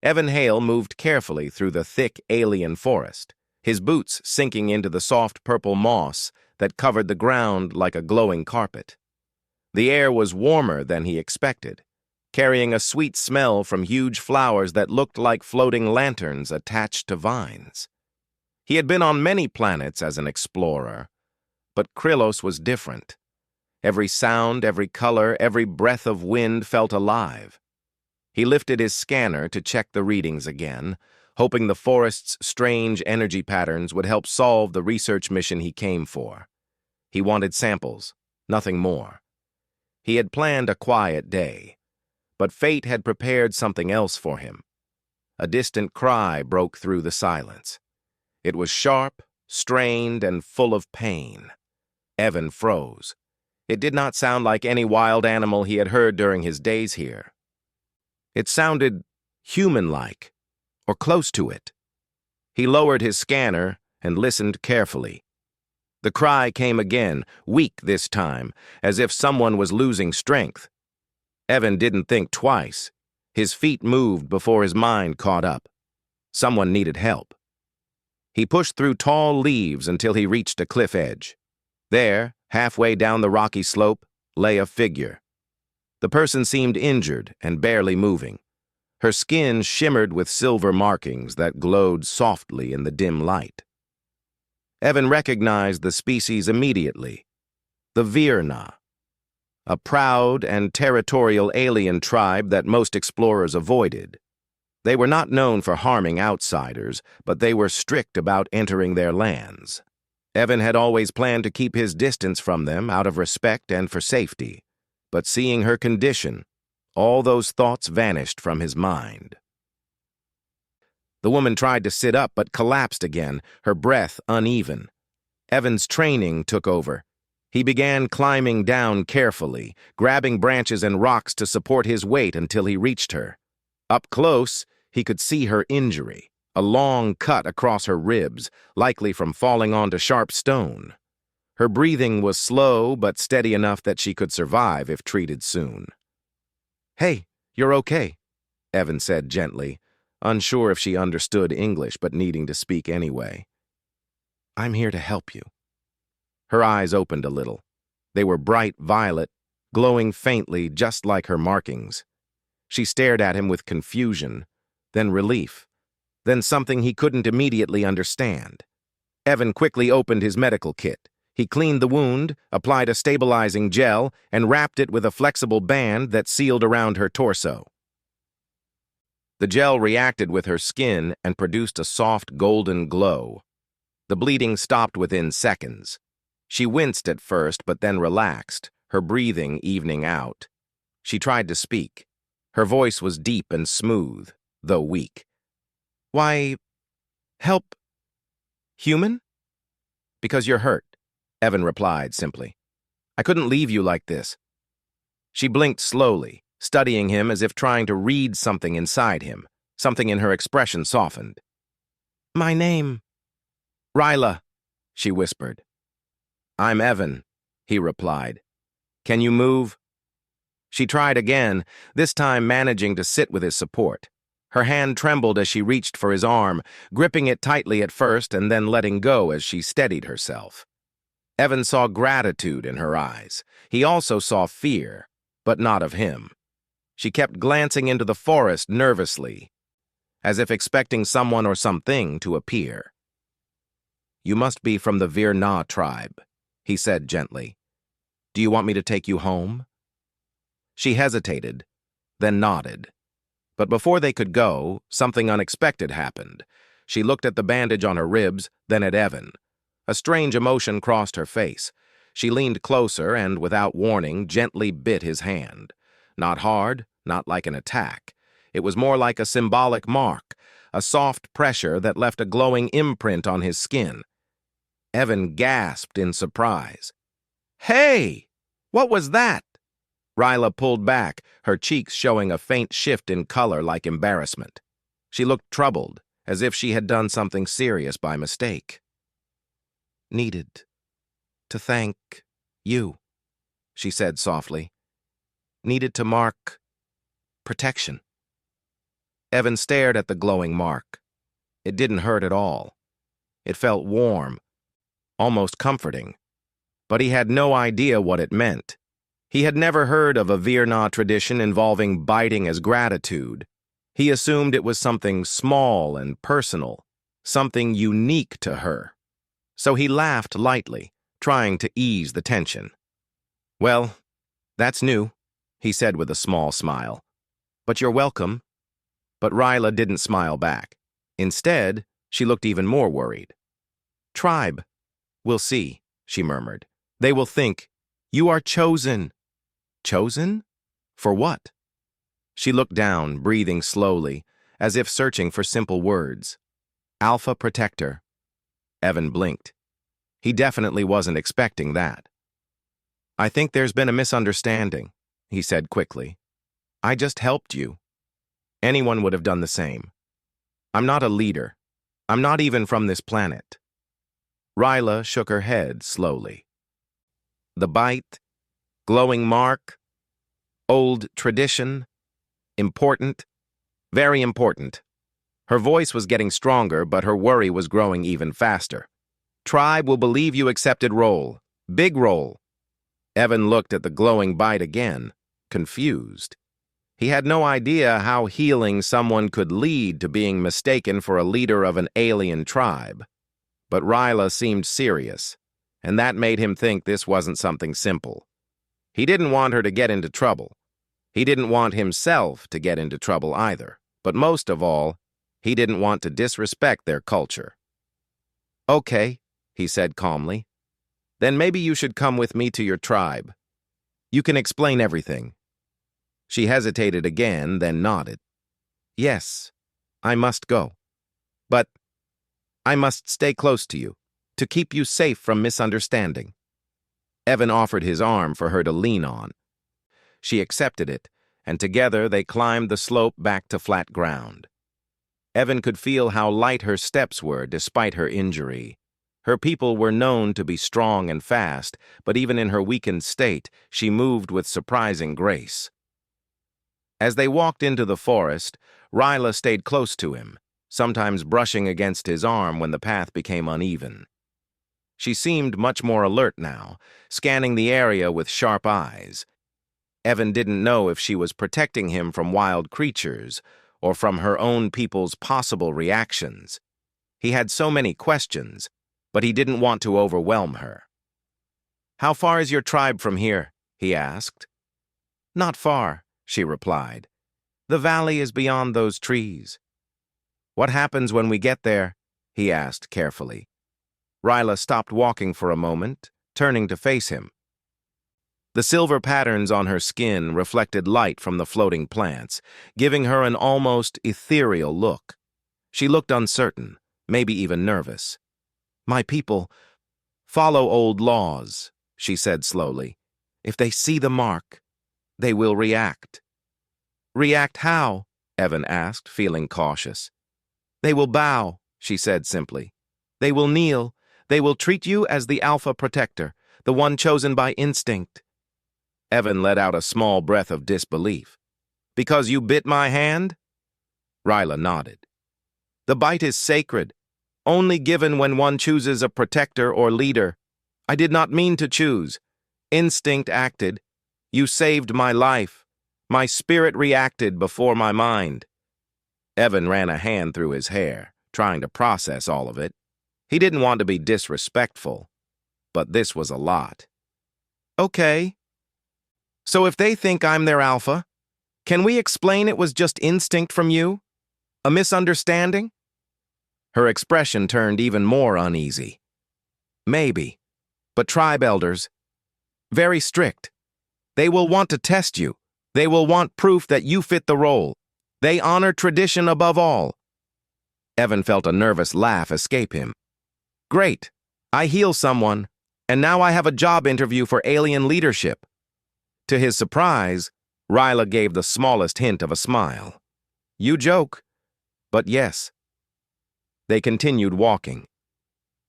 Evan Hale moved carefully through the thick alien forest, his boots sinking into the soft purple moss that covered the ground like a glowing carpet. The air was warmer than he expected, carrying a sweet smell from huge flowers that looked like floating lanterns attached to vines. He had been on many planets as an explorer, but Krylos was different. Every sound, every color, every breath of wind felt alive. He lifted his scanner to check the readings again, hoping the forest's strange energy patterns would help solve the research mission he came for. He wanted samples, nothing more. He had planned a quiet day, but fate had prepared something else for him. A distant cry broke through the silence. It was sharp, strained, and full of pain. Evan froze. It did not sound like any wild animal he had heard during his days here. It sounded human-like, or close to it. He lowered his scanner and listened carefully. The cry came again, weak this time, as if someone was losing strength. Evan didn't think twice. His feet moved before his mind caught up. Someone needed help. He pushed through tall leaves until he reached a cliff edge. There, halfway down the rocky slope, lay a figure. The person seemed injured and barely moving. Her skin shimmered with silver markings that glowed softly in the dim light. Evan recognized the species immediately. The Virna, a proud and territorial alien tribe that most explorers avoided. They were not known for harming outsiders, but they were strict about entering their lands. Evan had always planned to keep his distance from them out of respect and for safety. But seeing her condition, all those thoughts vanished from his mind. The woman tried to sit up but collapsed again, her breath uneven. Evan's training took over. He began climbing down carefully, grabbing branches and rocks to support his weight until he reached her. Up close, he could see her injury, a long cut across her ribs, likely from falling onto sharp stone. Her breathing was slow but steady enough that she could survive if treated soon. "Hey, you're okay," Evan said gently, unsure if she understood English but needing to speak anyway. "I'm here to help you." Her eyes opened a little. They were bright violet, glowing faintly just like her markings. She stared at him with confusion, then relief, then something he couldn't immediately understand. Evan quickly opened his medical kit. He cleaned the wound, applied a stabilizing gel, and wrapped it with a flexible band that sealed around her torso. The gel reacted with her skin and produced a soft golden glow. The bleeding stopped within seconds. She winced at first, but then relaxed, her breathing evening out. She tried to speak. Her voice was deep and smooth, though weak. "Why, help human? Because you're hurt," Evan replied simply. "I couldn't leave you like this." She blinked slowly, studying him as if trying to read something inside him. Something in her expression softened. "My name, Ryla," she whispered. "I'm Evan," he replied. "Can you move?" She tried again, this time managing to sit with his support. Her hand trembled as she reached for his arm, gripping it tightly at first and then letting go as she steadied herself. Evan saw gratitude in her eyes. He also saw fear, but not of him. She kept glancing into the forest nervously, as if expecting someone or something to appear. "You must be from the Virna tribe," he said gently. "Do you want me to take you home?" She hesitated, then nodded. But before they could go, something unexpected happened. She looked at the bandage on her ribs, then at Evan. A strange emotion crossed her face. She leaned closer and, without warning, gently bit his hand. Not hard, not like an attack. It was more like a symbolic mark, a soft pressure that left a glowing imprint on his skin. Evan gasped in surprise. "Hey! What was that?" Ryla pulled back, her cheeks showing a faint shift in color like embarrassment. She looked troubled, as if she had done something serious by mistake. "Needed to thank you," she said softly. "Needed to mark protection." Evan stared at the glowing mark. It didn't hurt at all. It felt warm, almost comforting. But he had no idea what it meant. He had never heard of a Virna tradition involving biting as gratitude. He assumed it was something small and personal, something unique to her. So he laughed lightly, trying to ease the tension. "Well, that's new," he said with a small smile. "But you're welcome." But Ryla didn't smile back. Instead, she looked even more worried. "Tribe. We'll see," she murmured. "They will think, you are chosen." "Chosen? For what?" She looked down, breathing slowly, as if searching for simple words. "Alpha Protector." Evan blinked. He definitely wasn't expecting that. "I think there's been a misunderstanding," he said quickly. "I just helped you. Anyone would have done the same. I'm not a leader. I'm not even from this planet." Ryla shook her head slowly. The bite, glowing mark, old tradition, important, very important. Her voice was getting stronger, but her worry was growing even faster. "Tribe will believe you accepted role. Big role." Evan looked at the glowing bite again, confused. He had no idea how healing someone could lead to being mistaken for a leader of an alien tribe. But Ryla seemed serious, and that made him think this wasn't something simple. He didn't want her to get into trouble. He didn't want himself to get into trouble either. But most of all, he didn't want to disrespect their culture. "Okay," he said calmly. "Then maybe you should come with me to your tribe. You can explain everything." She hesitated again, then nodded. "Yes, I must go. But I must stay close to you, to keep you safe from misunderstanding." Evan offered his arm for her to lean on. She accepted it, and together they climbed the slope back to flat ground. Evan could feel how light her steps were despite her injury. Her people were known to be strong and fast, but even in her weakened state, she moved with surprising grace. As they walked into the forest, Ryla stayed close to him, sometimes brushing against his arm when the path became uneven. She seemed much more alert now, scanning the area with sharp eyes. Evan didn't know if she was protecting him from wild creatures or from her own people's possible reactions. He had so many questions, but he didn't want to overwhelm her. "How far is your tribe from here?" he asked. "Not far," she replied. "The valley is beyond those trees." "What happens when we get there?" he asked carefully. Ryla stopped walking for a moment, turning to face him. The silver patterns on her skin reflected light from the floating plants, giving her an almost ethereal look. She looked uncertain, maybe even nervous. "My people follow old laws," she said slowly. "If they see the mark, they will react." "React how?" Evan asked, feeling cautious. "They will bow," she said simply. "They will kneel. They will treat you as the Alpha Protector, the one chosen by instinct." Evan let out a small breath of disbelief. "Because you bit my hand?" Ryla nodded. "The bite is sacred, only given when one chooses a protector or leader. I did not mean to choose. Instinct acted. You saved my life. My spirit reacted before my mind." Evan ran a hand through his hair, trying to process all of it. He didn't want to be disrespectful, but this was a lot. "Okay. So if they think I'm their alpha, can we explain it was just instinct from you? A misunderstanding?" Her expression turned even more uneasy. "Maybe, but tribe elders, very strict. They will want to test you. They will want proof that you fit the role. They honor tradition above all." Evan felt a nervous laugh escape him. "Great. I heal someone, and now I have a job interview for alien leadership." To his surprise, Ryla gave the smallest hint of a smile. "You joke, but yes." They continued walking.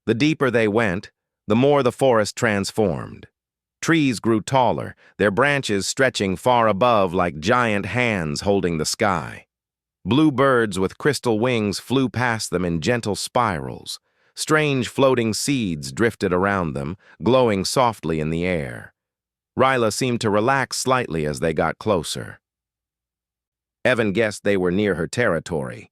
The deeper they went, the more the forest transformed. Trees grew taller, their branches stretching far above like giant hands holding the sky. Blue birds with crystal wings flew past them in gentle spirals. Strange floating seeds drifted around them, glowing softly in the air. Ryla seemed to relax slightly as they got closer. Evan guessed they were near her territory.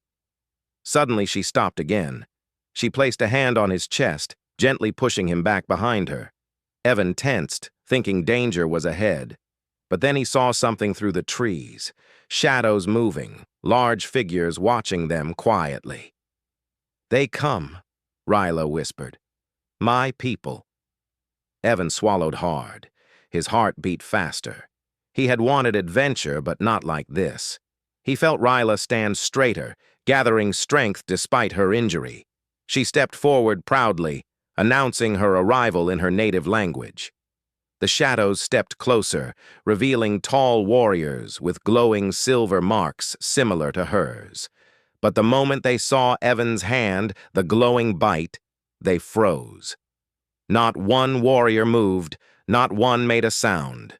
Suddenly she stopped again. She placed a hand on his chest, gently pushing him back behind her. Evan tensed, thinking danger was ahead. But then he saw something through the trees, shadows moving, large figures watching them quietly. "They come," Ryla whispered. "My people." Evan swallowed hard. His heart beat faster. He had wanted adventure, but not like this. He felt Ryla stand straighter, gathering strength despite her injury. She stepped forward proudly, announcing her arrival in her native language. The shadows stepped closer, revealing tall warriors with glowing silver marks similar to hers. But the moment they saw Evan's hand, the glowing bite, they froze. Not one warrior moved, not one made a sound.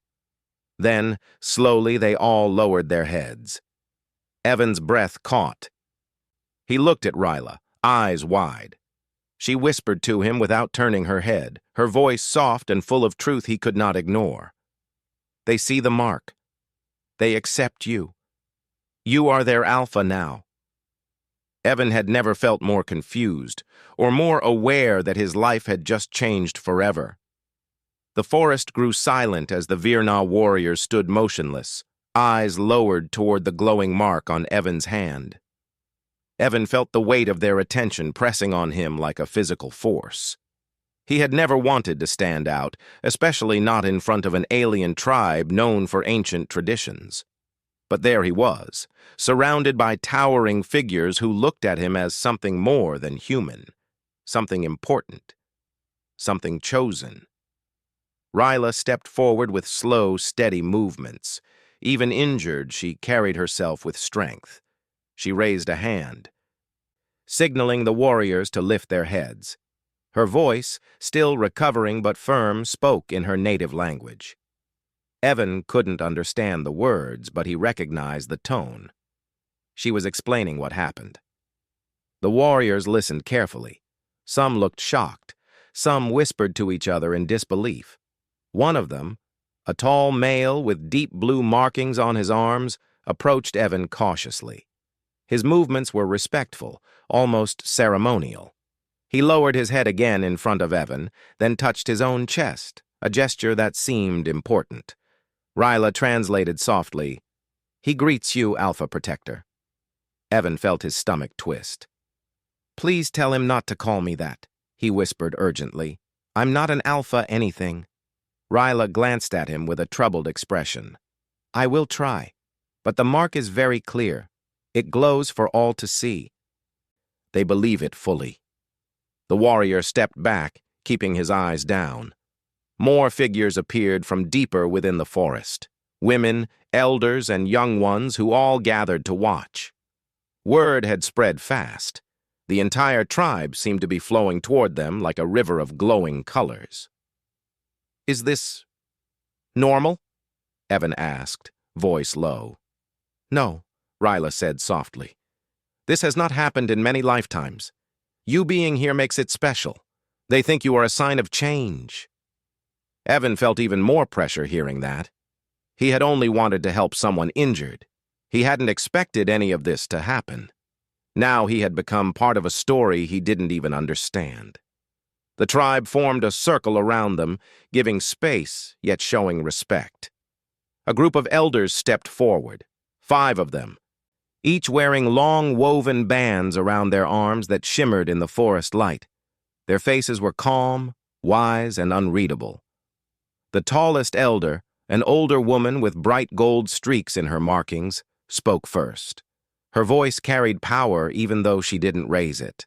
Then, slowly, they all lowered their heads. Evan's breath caught. He looked at Ryla, eyes wide. She whispered to him without turning her head, her voice soft and full of truth he could not ignore. "They see the mark. They accept you. You are their alpha now." Evan had never felt more confused, or more aware that his life had just changed forever. The forest grew silent as the Virna warriors stood motionless, eyes lowered toward the glowing mark on Evan's hand. Evan felt the weight of their attention pressing on him like a physical force. He had never wanted to stand out, especially not in front of an alien tribe known for ancient traditions. But there he was, surrounded by towering figures who looked at him as something more than human, something important, something chosen. Ryla stepped forward with slow, steady movements. Even injured, she carried herself with strength. She raised a hand, signaling the warriors to lift their heads. Her voice, still recovering but firm, spoke in her native language. Evan couldn't understand the words, but he recognized the tone. She was explaining what happened. The warriors listened carefully. Some looked shocked. Some whispered to each other in disbelief. One of them, a tall male with deep blue markings on his arms, approached Evan cautiously. His movements were respectful, almost ceremonial. He lowered his head again in front of Evan, then touched his own chest, a gesture that seemed important. Ryla translated softly, "He greets you, Alpha Protector." Evan felt his stomach twist. "Please tell him not to call me that," he whispered urgently. "I'm not an Alpha anything." Ryla glanced at him with a troubled expression. "I will try, but the mark is very clear. It glows for all to see." They believe it fully. The warrior stepped back, keeping his eyes down. More figures appeared from deeper within the forest. Women, elders, and young ones who all gathered to watch. Word had spread fast. The entire tribe seemed to be flowing toward them like a river of glowing colors. "Is this normal?" Evan asked, voice low. "No," Ryla said softly. "This has not happened in many lifetimes. You being here makes it special. They think you are a sign of change." Evan felt even more pressure hearing that. He had only wanted to help someone injured. He hadn't expected any of this to happen. Now he had become part of a story he didn't even understand. The tribe formed a circle around them, giving space, yet showing respect. A group of elders stepped forward, 5 of them, each wearing long woven bands around their arms that shimmered in the forest light. Their faces were calm, wise, and unreadable. The tallest elder, an older woman with bright gold streaks in her markings, spoke first. Her voice carried power even though she didn't raise it.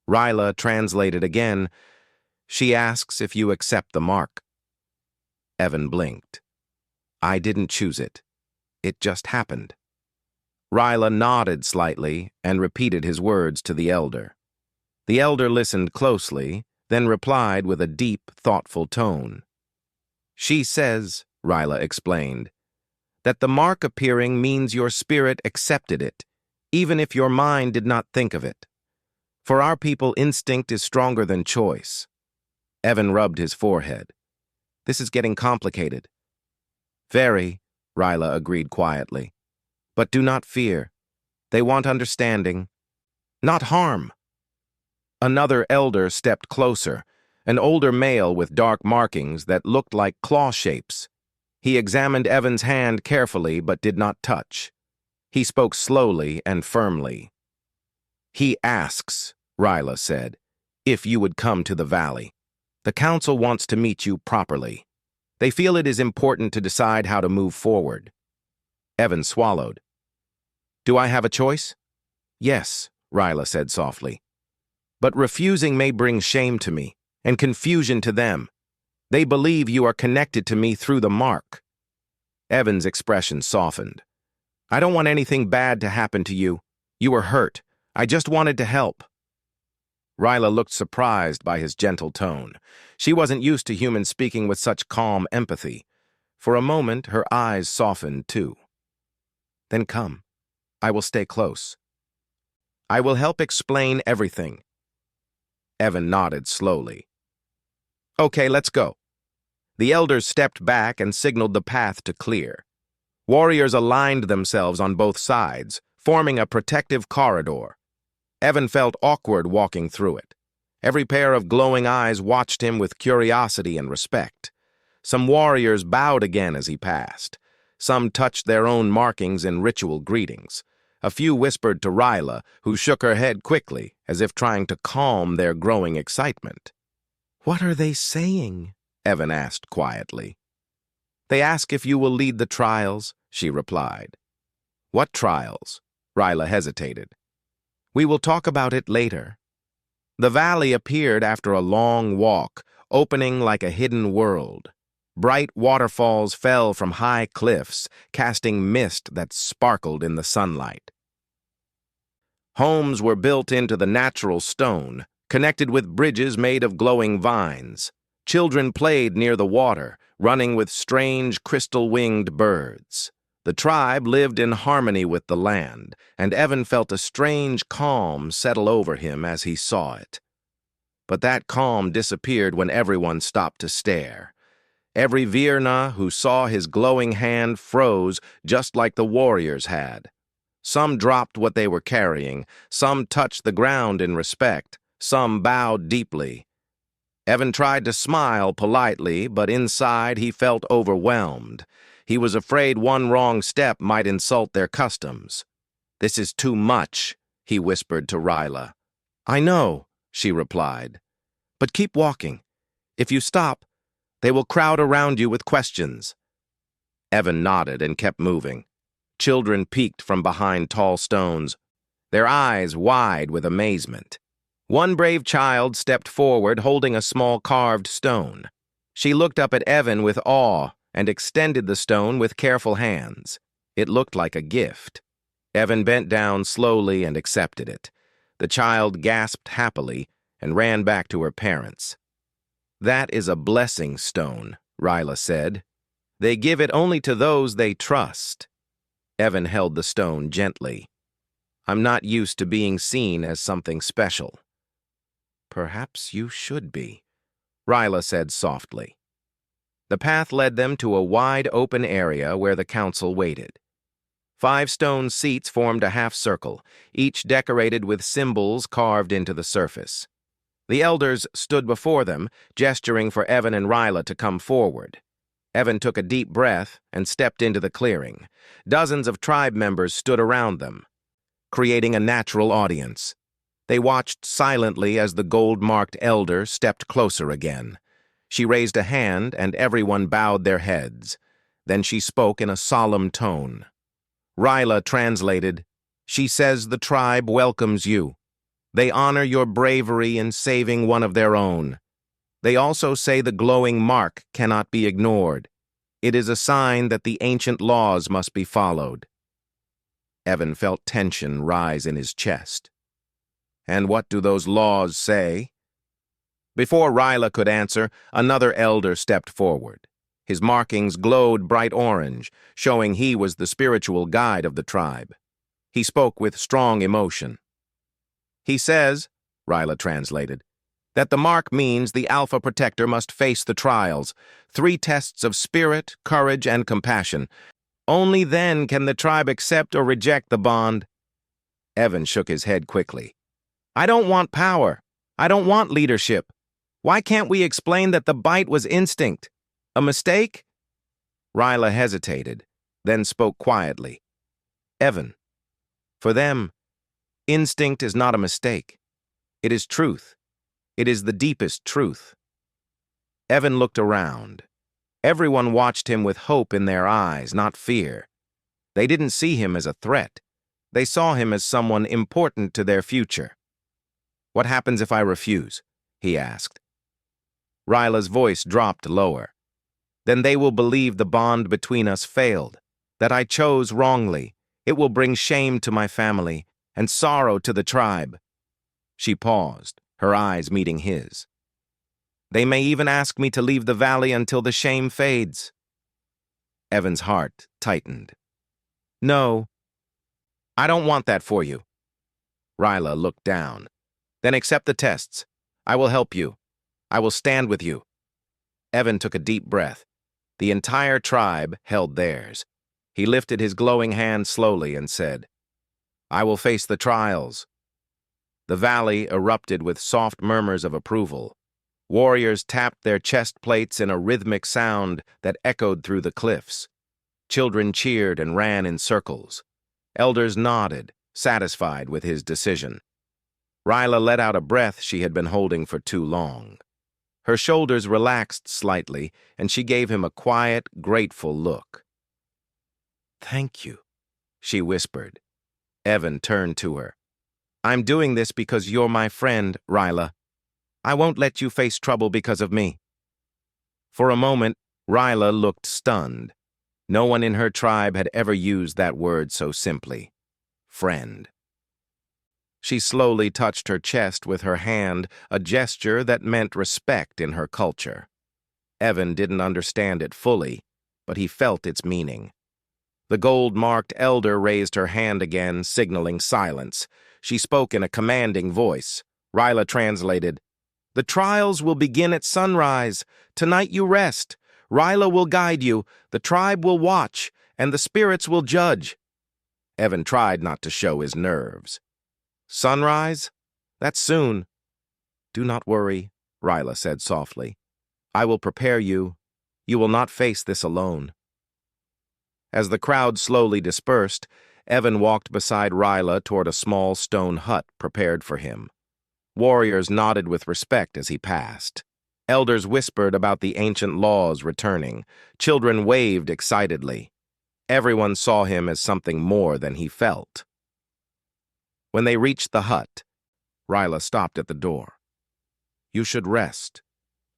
Ryla translated again, "She asks if you accept the mark." Evan blinked. "I didn't choose it. It just happened." Ryla nodded slightly and repeated his words to the elder. The elder listened closely, then replied with a deep, thoughtful tone. "She says," Ryla explained, "that the mark appearing means your spirit accepted it, even if your mind did not think of it. For our people, instinct is stronger than choice. Evan rubbed his forehead. This is getting complicated. Very, Ryla agreed quietly. But do not fear. They want understanding, not harm. Another elder stepped closer, an older male with dark markings that looked like claw shapes. He examined Evan's hand carefully but did not touch. He spoke slowly and firmly. He asks, Ryla said, if you would come to the valley. The council wants to meet you properly. They feel it is important to decide how to move forward. Evan swallowed. Do I have a choice? Yes, Ryla said softly. But refusing may bring shame to me and confusion to them. They believe you are connected to me through the mark. Evan's expression softened. I don't want anything bad to happen to you. You were hurt. I just wanted to help. Ryla looked surprised by his gentle tone. She wasn't used to humans speaking with such calm empathy. For a moment, her eyes softened too. Then come. I will stay close. I will help explain everything. Evan nodded slowly. Okay, let's go. The elders stepped back and signaled the path to clear. Warriors aligned themselves on both sides, forming a protective corridor. Evan felt awkward walking through it. Every pair of glowing eyes watched him with curiosity and respect. Some warriors bowed again as he passed. Some touched their own markings in ritual greetings. A few whispered to Ryla, who shook her head quickly, as if trying to calm their growing excitement. What are they saying? Evan asked quietly. They ask if you will lead the trials, she replied. What trials? Ryla hesitated. We will talk about it later. The valley appeared after a long walk, opening like a hidden world. Bright waterfalls fell from high cliffs, casting mist that sparkled in the sunlight. Homes were built into the natural stone, connected with bridges made of glowing vines. Children played near the water, running with strange crystal-winged birds. The tribe lived in harmony with the land, and Evan felt a strange calm settle over him as he saw it. But that calm disappeared when everyone stopped to stare. Every Virna who saw his glowing hand froze just like the warriors had. Some dropped what they were carrying, some touched the ground in respect, some bowed deeply. Evan tried to smile politely, but inside he felt overwhelmed. He was afraid one wrong step might insult their customs. This is too much, he whispered to Ryla. I know, she replied. But keep walking. If you stop, they will crowd around you with questions. Evan nodded and kept moving. Children peeked from behind tall stones, their eyes wide with amazement. One brave child stepped forward holding a small carved stone. She looked up at Evan with awe and extended the stone with careful hands. It looked like a gift. Evan bent down slowly and accepted it. The child gasped happily and ran back to her parents. That is a blessing stone, Ryla said. They give it only to those they trust. Evan held the stone gently. I'm not used to being seen as something special. Perhaps you should be, Ryla said softly. The path led them to a wide open area where the council waited. 5 stone seats formed a half circle, each decorated with symbols carved into the surface. The elders stood before them, gesturing for Evan and Ryla to come forward. Evan took a deep breath and stepped into the clearing. Dozens of tribe members stood around them, creating a natural audience. They watched silently as the gold-marked elder stepped closer again. She raised a hand and everyone bowed their heads. Then she spoke in a solemn tone. Ryla translated, She says the tribe welcomes you. They honor your bravery in saving one of their own. They also say the glowing mark cannot be ignored. It is a sign that the ancient laws must be followed. Evan felt tension rise in his chest. And what do those laws say? Before Ryla could answer, another elder stepped forward. His markings glowed bright orange, showing he was the spiritual guide of the tribe. He spoke with strong emotion. He says, Ryla translated, that the mark means the Alpha Protector must face the trials, 3 tests of spirit, courage, and compassion. Only then can the tribe accept or reject the bond. Evan shook his head quickly. I don't want power. I don't want leadership. Why can't we explain that the bite was instinct? A mistake? Ryla hesitated, then spoke quietly. Evan, for them, instinct is not a mistake. It is truth. It is the deepest truth. Evan looked around. Everyone watched him with hope in their eyes, not fear. They didn't see him as a threat. They saw him as someone important to their future. What happens if I refuse? He asked. Ryla's voice dropped lower. Then they will believe the bond between us failed, that I chose wrongly. It will bring shame to my family and sorrow to the tribe. She paused, her eyes meeting his. They may even ask me to leave the valley until the shame fades. Evan's heart tightened. No, I don't want that for you. Ryla looked down. Then accept the tests. I will help you. I will stand with you. Evan took a deep breath. The entire tribe held theirs. He lifted his glowing hand slowly and said, I will face the trials. The valley erupted with soft murmurs of approval. Warriors tapped their chest plates in a rhythmic sound that echoed through the cliffs. Children cheered and ran in circles. Elders nodded, satisfied with his decision. Ryla let out a breath she had been holding for too long. Her shoulders relaxed slightly, and she gave him a quiet, grateful look. Thank you, she whispered. Evan turned to her. I'm doing this because you're my friend, Ryla. I won't let you face trouble because of me. For a moment, Ryla looked stunned. No one in her tribe had ever used that word so simply. Friend. She slowly touched her chest with her hand, a gesture that meant respect in her culture. Evan didn't understand it fully, but he felt its meaning. The gold-marked elder raised her hand again, signaling silence. She spoke in a commanding voice. Ryla translated, The trials will begin at sunrise. Tonight you rest. Ryla will guide you, the tribe will watch, and the spirits will judge. Evan tried not to show his nerves. Sunrise? That's soon. Do not worry, Ryla said softly. I will prepare you. You will not face this alone. As the crowd slowly dispersed, Evan walked beside Ryla toward a small stone hut prepared for him. Warriors nodded with respect as he passed. Elders whispered about the ancient laws returning. Children waved excitedly. Everyone saw him as something more than he felt. When they reached the hut, Ryla stopped at the door. You should rest.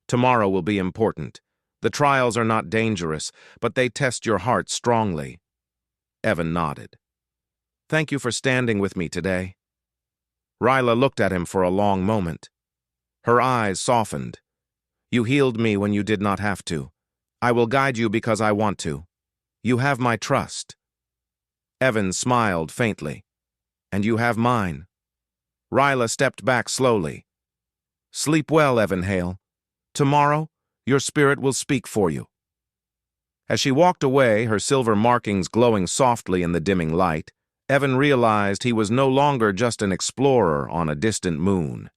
Tomorrow will be important. The trials are not dangerous, but they test your heart strongly. Evan nodded. Thank you for standing with me today. Ryla looked at him for a long moment. Her eyes softened. You healed me when you did not have to. I will guide you because I want to. You have my trust. Evan smiled faintly. And you have mine. Ryla stepped back slowly. Sleep well, Evan Hale. Tomorrow, your spirit will speak for you. As she walked away, her silver markings glowing softly in the dimming light, Evan realized he was no longer just an explorer on a distant moon.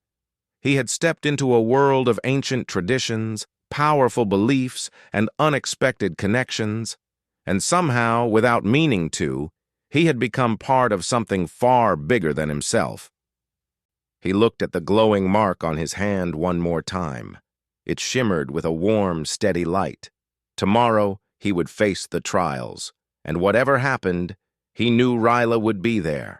He had stepped into a world of ancient traditions, powerful beliefs, and unexpected connections, and somehow, without meaning to, he had become part of something far bigger than himself. He looked at the glowing mark on his hand one more time. It shimmered with a warm, steady light. Tomorrow, he would face the trials, and whatever happened, he knew Ryla would be there.